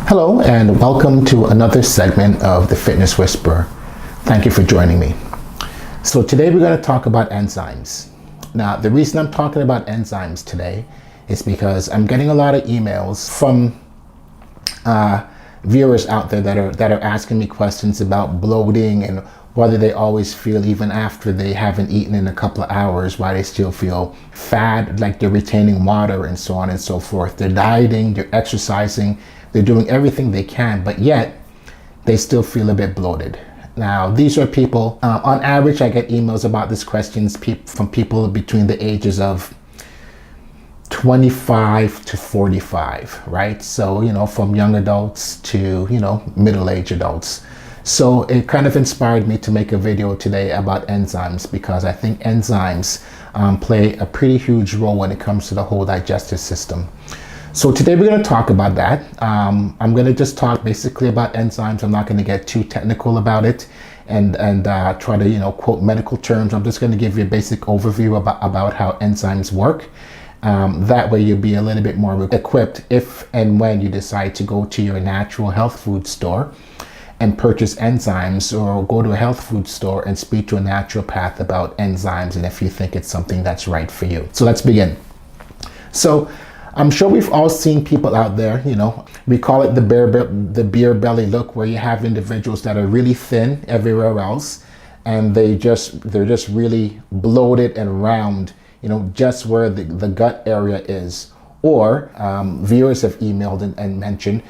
Hello and welcome to another segment of the Fitness Whisperer. Thank you for joining me. So today we're going to talk about enzymes. Now the reason I'm talking about enzymes today is because I'm getting a lot of emails from viewers out there that are asking me questions about bloating and whether they always feel, even after they haven't eaten in a couple of hours, why they still feel fat, like they're retaining water and so on and so forth. They're dieting, they're exercising, they're doing everything they can, but yet they still feel a bit bloated. Now, these are people, on average, I get emails about these questions from people between the ages of 25 to 45, right? So, from young adults to, middle-aged adults. So it kind of inspired me to make a video today about enzymes, because I think enzymes play a pretty huge role when it comes to the whole digestive system. So today we're going to talk about that. I'm going to just talk basically about enzymes. I'm not going to get too technical about it and try to, quote medical terms. I'm just going to give you a basic overview about how enzymes work. That way you'll be a little bit more equipped if and when you decide to go to your natural health food store and purchase enzymes, or go to a health food store and speak to a naturopath about enzymes, and if you think it's something that's right for you. So let's begin. So I'm sure we've all seen people out there, we call it the beer belly look, where you have individuals that are really thin everywhere else, and they're just really bloated and round, just where the gut area is. Or viewers have emailed and mentioned,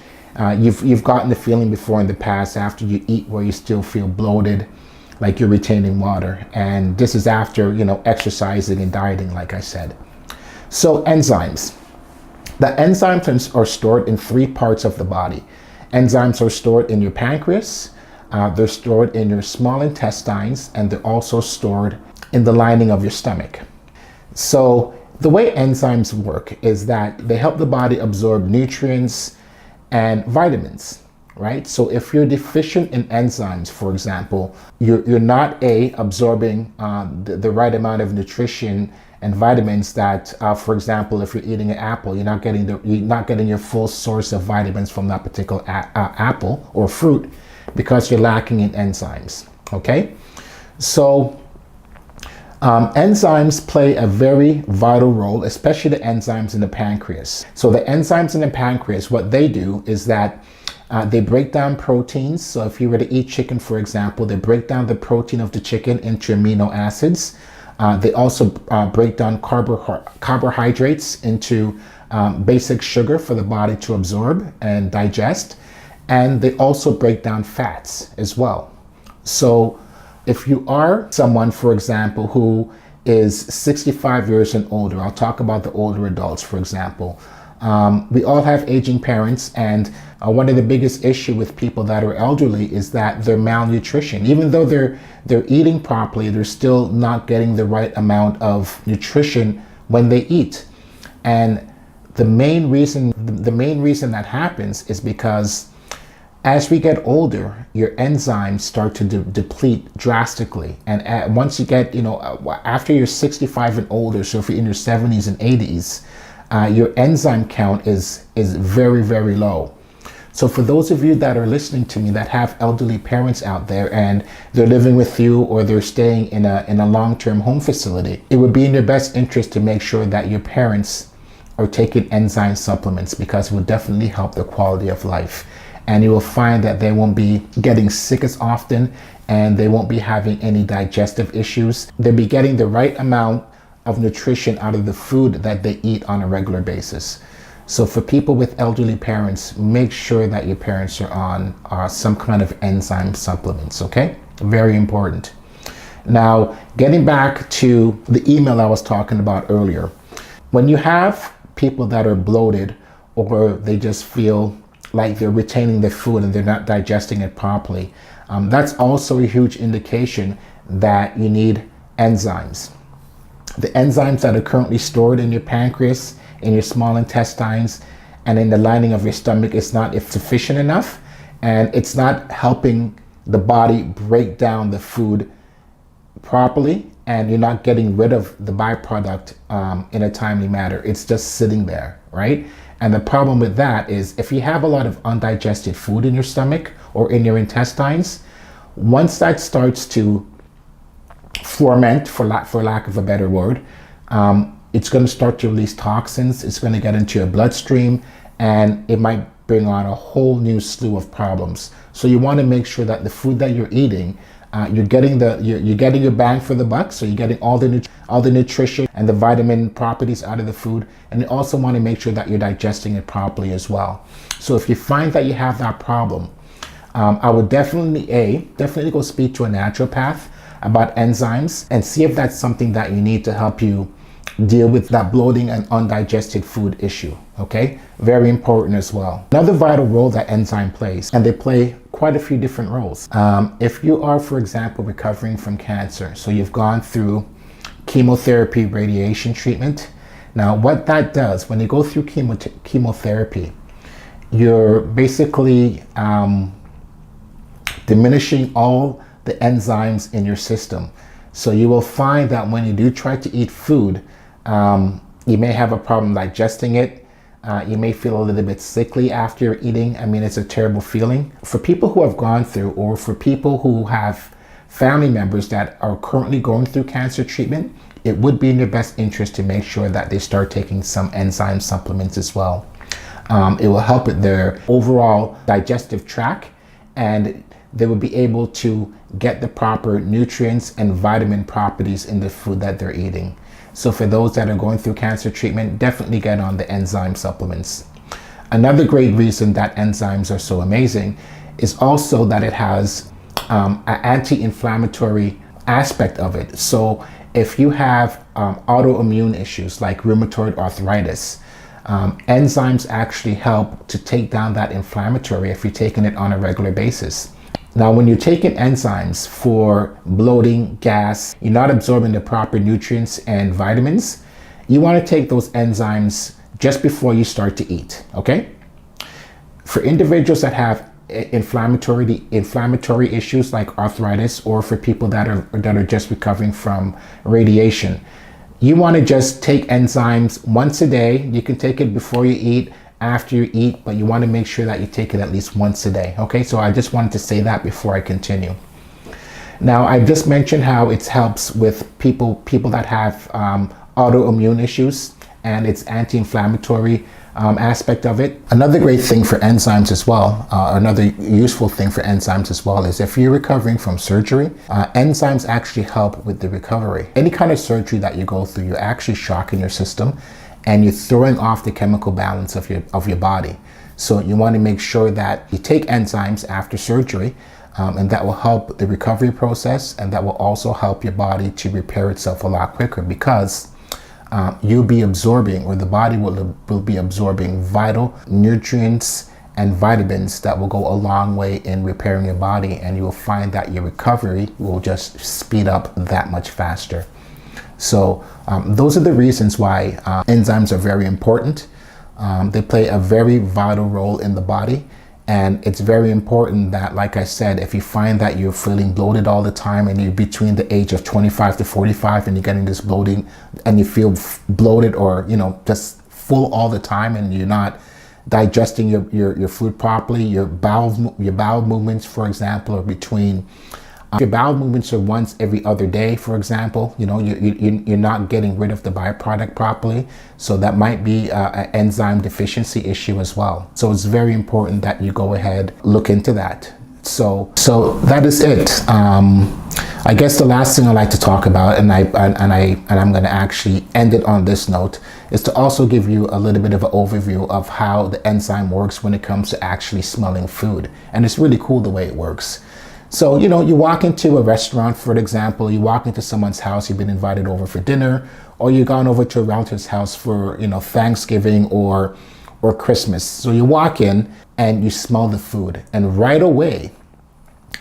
you've gotten the feeling before in the past after you eat where you still feel bloated, like you're retaining water. And this is after, exercising and dieting, like I said. So enzymes. The enzymes are stored in three parts of the body. Enzymes are stored in your pancreas, they're stored in your small intestines, and they're also stored in the lining of your stomach. So the way enzymes work is that they help the body absorb nutrients and vitamins, right? So if you're deficient in enzymes, for example, you're not absorbing the right amount of nutrition and vitamins that, for example, if you're eating an apple, you're not getting your full source of vitamins from that particular apple or fruit, because you're lacking in enzymes. Okay, so enzymes play a very vital role, especially the enzymes in the pancreas. So the enzymes in the pancreas, what they do is that they break down proteins. So if you were to eat chicken, for example, they break down the protein of the chicken into amino acids. They also break down carbohydrates into basic sugar for the body to absorb and digest. And they also break down fats as well. So if you are someone, for example, who is 65 years and older, I'll talk about the older adults, for example. We all have aging parents, and one of the biggest issue with people that are elderly is that their malnutrition. Even though they're eating properly, they're still not getting the right amount of nutrition when they eat. And the main reason that happens is because as we get older, your enzymes start to deplete drastically. And once you get, after you're 65 and older, so if you're in your 70s and 80s, your enzyme count is very, very low. So for those of you that are listening to me that have elderly parents out there and they're living with you, or they're staying in a long-term home facility, it would be in your best interest to make sure that your parents are taking enzyme supplements, because it will definitely help the quality of life. And you will find that they won't be getting sick as often, and they won't be having any digestive issues. They'll be getting the right amount of nutrition out of the food that they eat on a regular basis. So for people with elderly parents, make sure that your parents are on some kind of enzyme supplements, okay? Very important. Now, getting back to the email I was talking about earlier, when you have people that are bloated, or they just feel like they're retaining the food and they're not digesting it properly, that's also a huge indication that you need enzymes. The enzymes that are currently stored in your pancreas, in your small intestines, and in the lining of your stomach is not sufficient enough, and it's not helping the body break down the food properly, and you're not getting rid of the byproduct in a timely manner. It's just sitting there, right? And the problem with that is if you have a lot of undigested food in your stomach or in your intestines, once that starts to ferment, for lack of a better word, it's going to start to release toxins. It's going to get into your bloodstream, and it might bring on a whole new slew of problems. So you want to make sure that the food that you're eating, you're getting your bang for the buck. So you're getting all the nutrition and the vitamin properties out of the food, and you also want to make sure that you're digesting it properly as well. So if you find that you have that problem, I would definitely go speak to a naturopath about enzymes and see if that's something that you need to help you deal with that bloating and undigested food issue. Okay, very important as well. Another vital role that enzyme plays, and they play quite a few different roles. If you are, for example, recovering from cancer, so you've gone through chemotherapy, radiation treatment. Now, what that does, when you go through chemotherapy, you're basically diminishing all the enzymes in your system. So you will find that when you do try to eat food, you may have a problem digesting it. You may feel a little bit sickly after you're eating. I mean, it's a terrible feeling. For people who have gone through, or for people who have family members that are currently going through cancer treatment, it would be in their best interest to make sure that they start taking some enzyme supplements as well. It will help with their overall digestive tract, and they will be able to get the proper nutrients and vitamin properties in the food that they're eating. So for those that are going through cancer treatment, definitely get on the enzyme supplements. Another great reason that enzymes are so amazing is also that it has an anti-inflammatory aspect of it. So if you have autoimmune issues like rheumatoid arthritis, enzymes actually help to take down that inflammatory if you're taking it on a regular basis. Now, when you're taking enzymes for bloating, gas, you're not absorbing the proper nutrients and vitamins, you want to take those enzymes just before you start to eat, okay? For individuals that have inflammatory issues like arthritis, or for people that are just recovering from radiation, you want to just take enzymes once a day. You can take it before you eat, after you eat, but you want to make sure that you take it at least once a day. Okay, so I just wanted to say that before I continue. Now, I just mentioned how it helps with people that have autoimmune issues, and its anti-inflammatory aspect of it. Another great thing for enzymes as well, another useful thing for enzymes as well, is if you're recovering from surgery, enzymes actually help with the recovery. Any kind of surgery that you go through, you're actually shocking your system, and you're throwing off the chemical balance of your body. So you want to make sure that you take enzymes after surgery, and that will help the recovery process, and that will also help your body to repair itself a lot quicker, because you'll be absorbing, or the body will be absorbing vital nutrients and vitamins that will go a long way in repairing your body, and you will find that your recovery will just speed up that much faster. So those are the reasons why enzymes are very important. They play a very vital role in the body, and it's very important that, like I said, if you find that you're feeling bloated all the time, and you're between the age of 25 to 45 and you're getting this bloating, and you feel bloated, or just full all the time, and you're not digesting your food properly, your bowel movements, for example, are between your bowel movements are once every other day, for example, you're not getting rid of the byproduct properly. So that might be an enzyme deficiency issue as well. So it's very important that you go ahead, look into that. So that is it. I guess the last thing I'd like to talk about, and I'm going to actually end it on this note, is to also give you a little bit of an overview of how the enzyme works when it comes to actually smelling food. And it's really cool the way it works. So, you walk into a restaurant, for example, you walk into someone's house, you've been invited over for dinner, or you've gone over to a relative's house for, Thanksgiving or Christmas. So you walk in and you smell the food, and right away,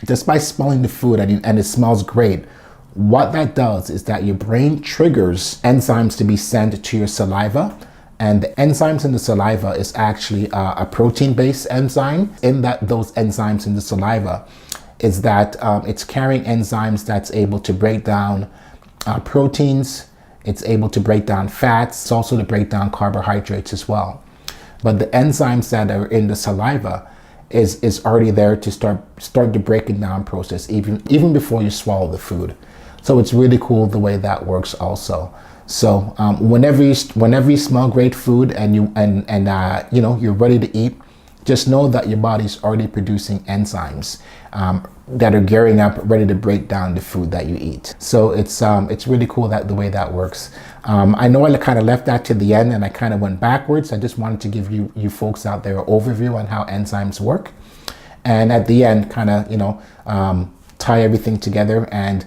just by smelling the food, and it smells great, what that does is that your brain triggers enzymes to be sent to your saliva. And the enzymes in the saliva is actually a protein-based enzyme. In that, those enzymes in the saliva is that it's carrying enzymes that's able to break down proteins, it's able to break down fats, it's also to break down carbohydrates as well. but the enzymes that are in the saliva is already there to start the breaking down process even before you swallow the food. So it's really cool the way that works also. So whenever you smell great food and you know you're ready to eat, just know that your body's already producing enzymes that are gearing up, ready to break down the food that you eat. So it's really cool that the way that works. I know I kind of left that to the end and I kind of went backwards. I just wanted to give you folks out there an overview on how enzymes work, and at the end kind of, you know, tie everything together and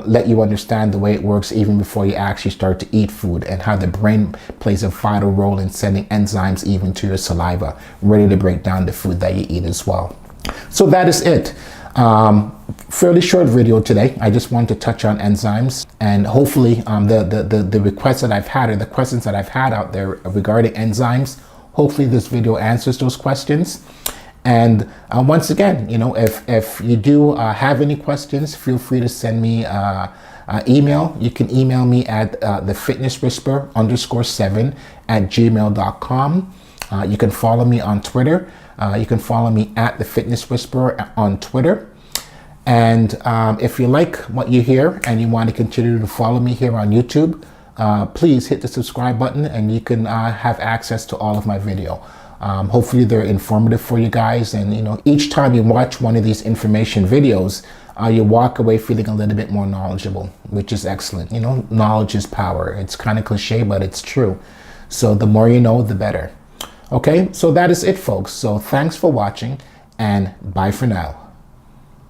let you understand the way it works even before you actually start to eat food, and how the brain plays a vital role in sending enzymes even to your saliva, ready to break down the food that you eat as well. So that is it. Fairly short video today. I just want to touch on enzymes, and hopefully the requests that I've had, or the questions that I've had out there regarding enzymes, hopefully this video answers those questions. And once again, you know, if you do have any questions, feel free to send me email. You can email me at thefitnesswhisper_7@gmail.com. You can follow me on Twitter. You can follow me at The Fitness Whisperer on Twitter. And if you like what you hear and you want to continue to follow me here on YouTube, please hit the subscribe button and you can have access to all of my video. Hopefully they're informative for you guys, and you know, each time you watch one of these information videos, you walk away feeling a little bit more knowledgeable, which is excellent. You know, knowledge is power. It's kind of cliche, but it's true. So the more you know, the better. Okay, so that is it, folks. So thanks for watching, and bye for now.